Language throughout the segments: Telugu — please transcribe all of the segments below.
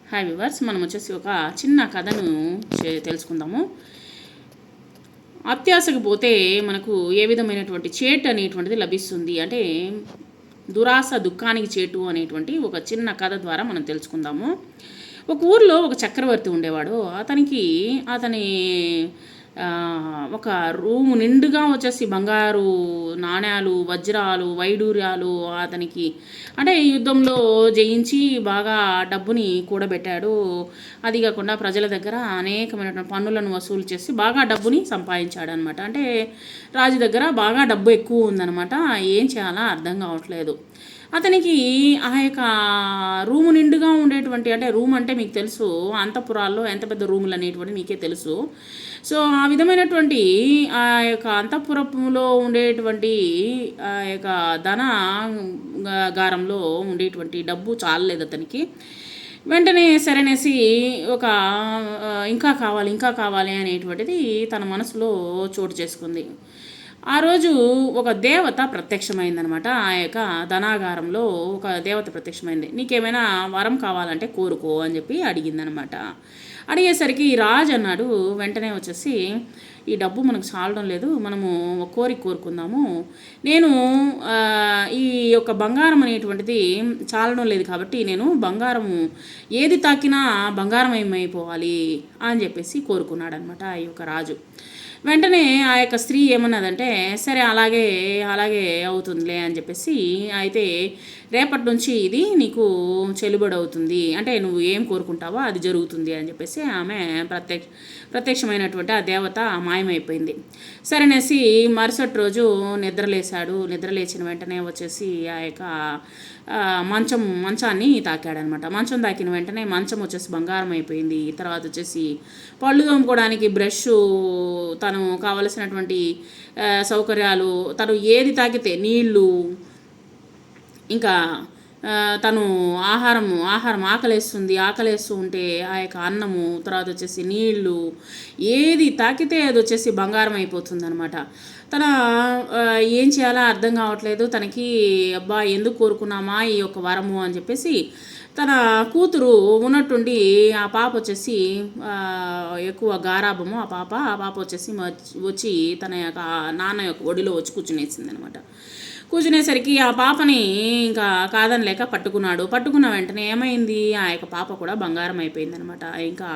హాయ్ వివర్స్, మనం వచ్చేసి ఒక చిన్న కథను తెలుసుకుందాము. అత్యాశకు పోతే మనకు ఏ విధమైనటువంటి చేటు అనేటువంటిది లభిస్తుంది అంటే దురాశ దుఃఖానికి చేటు అనేటువంటి ఒక చిన్న కథ ద్వారా మనం తెలుసుకుందాము. ఒక ఊర్లో ఒక చక్రవర్తి ఉండేవాడు. అతని ఒక రూము నిండుగా వచ్చేసి బంగారు నాణ్యాలు, వజ్రాలు, వైడూర్యాలు అతనికి అంటే యుద్ధంలో జయించి బాగా డబ్బుని కూడబెట్టాడు. అది కాకుండా ప్రజల దగ్గర అనేకమైనటువంటి పన్నులను వసూలు చేసి బాగా డబ్బుని సంపాదించాడు అనమాట. అంటే రాజు దగ్గర బాగా డబ్బు ఎక్కువ ఉందన్నమాట. ఏం చేయాలో అర్థం కావట్లేదు. అతనికి ఆ యొక్క రూము నిండుగా ఉండేటువంటి అంటే రూమ్ అంటే మీకు తెలుసు, అంతఃపురాల్లో ఎంత పెద్ద రూములు అనేటువంటి మీకే తెలుసు. సో ఆ విధమైనటువంటి ఆ యొక్క అంతఃపురంలో ఉండేటువంటి ఆ యొక్క ధనాగారంలో ఉండేటువంటి డబ్బు చాలలేదు అతనికి. వెంటనే సరేనేసి ఒక ఇంకా కావాలి అనేటువంటిది తన మనసులో చోటు చేసుకుంది. ఆ రోజు ఒక దేవత ప్రత్యక్షమైందనమాట. ఆ యొక్క ధనాగారంలో ఒక దేవత ప్రత్యక్షమైంది. నీకేమైనా వరం కావాలంటే కోరుకో అని చెప్పి అడిగిందనమాట. అడిగేసరికి రాజు అన్నాడు వెంటనే వచ్చేసి, ఈ డబ్బు మనకు చాలడం లేదు, మనము ఒక కోరిక కోరుకుందాము. నేను ఈ యొక్క బంగారం అనేటువంటిది చాలడం లేదు కాబట్టి నేను బంగారము ఏది తాకినా బంగారం ఏమైపోవాలి అని చెప్పేసి కోరుకున్నాడు అనమాట ఆ యొక్క రాజు. వెంటనే ఆ యొక్క స్త్రీ ఏమన్నదంటే, సరే అలాగే అవుతుందిలే అని చెప్పేసి, అయితే రేపటి నుంచి ఇది నీకు చెల్లుబడి అవుతుంది, అంటే నువ్వు ఏం కోరుకుంటావో అది జరుగుతుంది అని చెప్పేసి ఆమె ప్రత్యక్షమైనటువంటి ఆ దేవత మాయమైపోయింది. సరేనేసి మరుసటి రోజు నిద్రలేచిన వెంటనే వచ్చేసి ఆ యొక్క మంచాన్ని తాకాడనమాట. మంచం తాకిన వెంటనే మంచం వచ్చేసి బంగారం అయిపోయింది. తర్వాత వచ్చేసి పళ్ళు తోముకోవడానికి బ్రష్, తను కావలసినటువంటి సౌకర్యాలు, తను ఏది తాకితే నీళ్ళు, ఇంకా తను ఆహారం ఆకలేస్తూ ఉంటే ఆ యొక్క అన్నము, తర్వాత వచ్చేసి నీళ్ళు, ఏది తాకితే అది వచ్చేసి బంగారం అయిపోతుంది అనమాట. తన ఏం చేయాలో అర్థం కావట్లేదు తనకి. అబ్బా ఎందుకు కోరుకున్నామా ఈ యొక్క వరము అని చెప్పేసి తన కూతురు ఉన్నట్టుండి ఆ పాప వచ్చేసి ఎక్కువ గారాబము ఆ పాప వచ్చేసి వచ్చి తన యొక్క నాన్న యొక్క ఒడిలో వచ్చి కూర్చునేసింది అనమాట. కూర్చునేసరికి ఆ పాపని ఇంకా కాదనలేక పట్టుకున్న వెంటనే ఏమైంది, ఆ యొక్క పాప కూడా బంగారం అయిపోయింది అనమాట. ఇంకా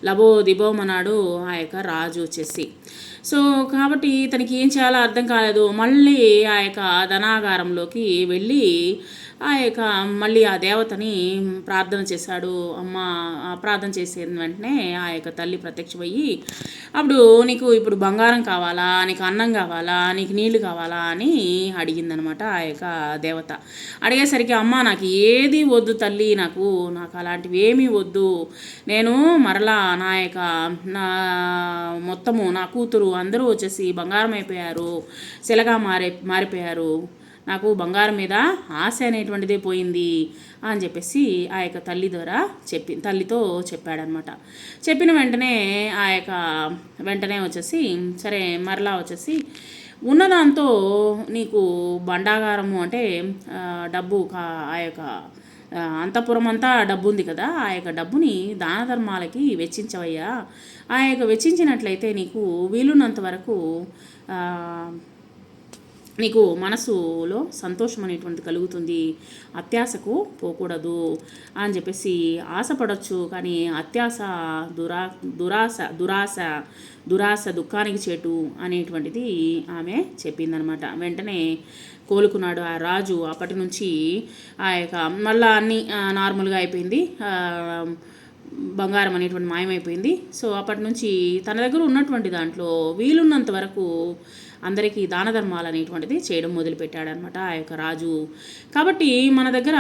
లబో దిబోమన్నాడు ఆ యొక్క రాజు వచ్చేసి. సో కాబట్టి తనకి ఏం చేయాలో అర్థం కాలేదు. మళ్ళీ ఆ యొక్క ధనాగారంలోకి వెళ్ళి మళ్ళీ ఆ దేవతని ప్రార్థన చేశాడు. ప్రార్థన చేసిన వెంటనే ఆ యొక్క తల్లి ప్రత్యక్షమయ్యి, అప్పుడు నీకు ఇప్పుడు బంగారం కావాలా, నీకు అన్నం కావాలా, నీకు నీళ్లు కావాలా అని అడిగిందనమాట ఆ యొక్క దేవత. అడిగేసరికి, అమ్మ నాకు ఏది వద్దు తల్లి, నాకు అలాంటివి ఏమీ వద్దు, నేను మరలా మొత్తము నా కూతురు అందరూ వచ్చేసి బంగారం అయిపోయారు, శిలగా మారిపోయారు, నాకు బంగారం మీద ఆశ అనేటువంటిదే పోయింది అని చెప్పేసి ఆ యొక్క తల్లితో చెప్పాడనమాట. చెప్పిన వెంటనే వెంటనే వచ్చేసి సరే మరలా వచ్చేసి ఉన్నదాంతో నీకు బండాగారము అంటే డబ్బు ఆ యొక్క అంతఃపురం అంతా డబ్బు ఉంది కదా, ఆ యొక్క డబ్బుని దాన ధర్మాలకి వెచ్చించవయ్యా. ఆ యొక్క వెచ్చించినట్లయితే నీకు వీలున్నంత వరకు నీకు మనసులో సంతోషం అనేటువంటి కలుగుతుంది, అత్యాశకు పోకూడదు అని చెప్పేసి. ఆశపడవచ్చు కానీ అత్యాశ దురాశ దుఃఖానికి చేటు అనేటువంటిది ఆమె చెప్పిందనమాట. వెంటనే కోలుకున్నాడు ఆ రాజు. అప్పటి నుంచి ఆ యొక్క మళ్ళీ అన్నీ నార్మల్గా అయిపోయింది, బంగారం అనేటువంటి మాయమైపోయింది. సో అప్పటి నుంచి తన దగ్గర ఉన్నటువంటి దాంట్లో వీలున్నంత వరకు అందరికీ దాన ధర్మాలు అనేటువంటిది చేయడం మొదలుపెట్టాడనమాట ఆ యొక్క రాజు. కాబట్టి మన దగ్గర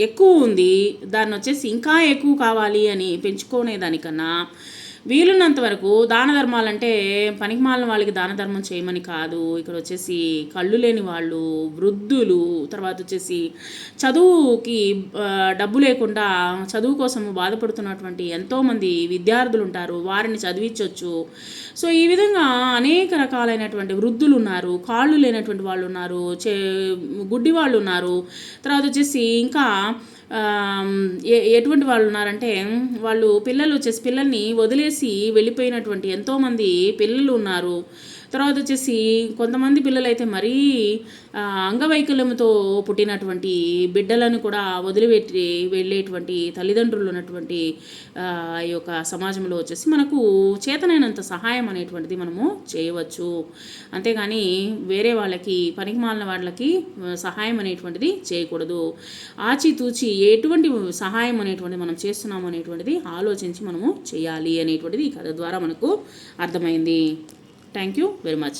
ఎక్కువ ఉంది, దాన్ని వచ్చేసి ఇంకా ఎక్కువ కావాలి అని పెంచుకునే దానికన్నా వీలున్నంత వరకు దాన ధర్మాలంటే పనికిమాలిన వాళ్ళకి దాన ధర్మం చేయమని కాదు. ఇక్కడ వచ్చేసి కళ్ళు లేని వాళ్ళు, వృద్ధులు, తర్వాత వచ్చేసి చదువుకి డబ్బు లేకుండా చదువు కోసం బాధపడుతున్నటువంటి ఎంతోమంది విద్యార్థులు ఉంటారు, వారిని చదివించవచ్చు. సో ఈ విధంగా అనేక రకాలైనటువంటి వృద్ధులు ఉన్నారు, కాళ్ళు లేనటువంటి వాళ్ళు ఉన్నారు, గుడ్డి వాళ్ళు ఉన్నారు, తర్వాత వచ్చేసి ఇంకా ఎటువంటి వాళ్ళు ఉన్నారంటే వాళ్ళు పిల్లల్ని వదిలేసి వెళ్ళిపోయినటువంటి ఎంతోమంది పిల్లలు ఉన్నారు. తర్వాత వచ్చేసి కొంతమంది పిల్లలైతే మరీ అంగవైకల్యంతో పుట్టినటువంటి బిడ్డలను కూడా వదిలిపెట్టి వెళ్ళేటువంటి తల్లిదండ్రులు ఉన్నటువంటి ఈ యొక్క సమాజంలో వచ్చేసి మనకు చేతనైనంత సహాయం అనేటువంటిది మనము చేయవచ్చు. అంతేగాని వేరే వాళ్ళకి పనికిమాలిన వాళ్ళకి సహాయం అనేటువంటిది చేయకూడదు. ఆచితూచి ఎటువంటి సహాయం అనేటువంటిది మనం చేస్తున్నాము అనేటువంటిది ఆలోచించి మనము చేయాలి అనేటువంటిది ఈ కథ ద్వారా మనకు అర్థమైంది. Thank you very much.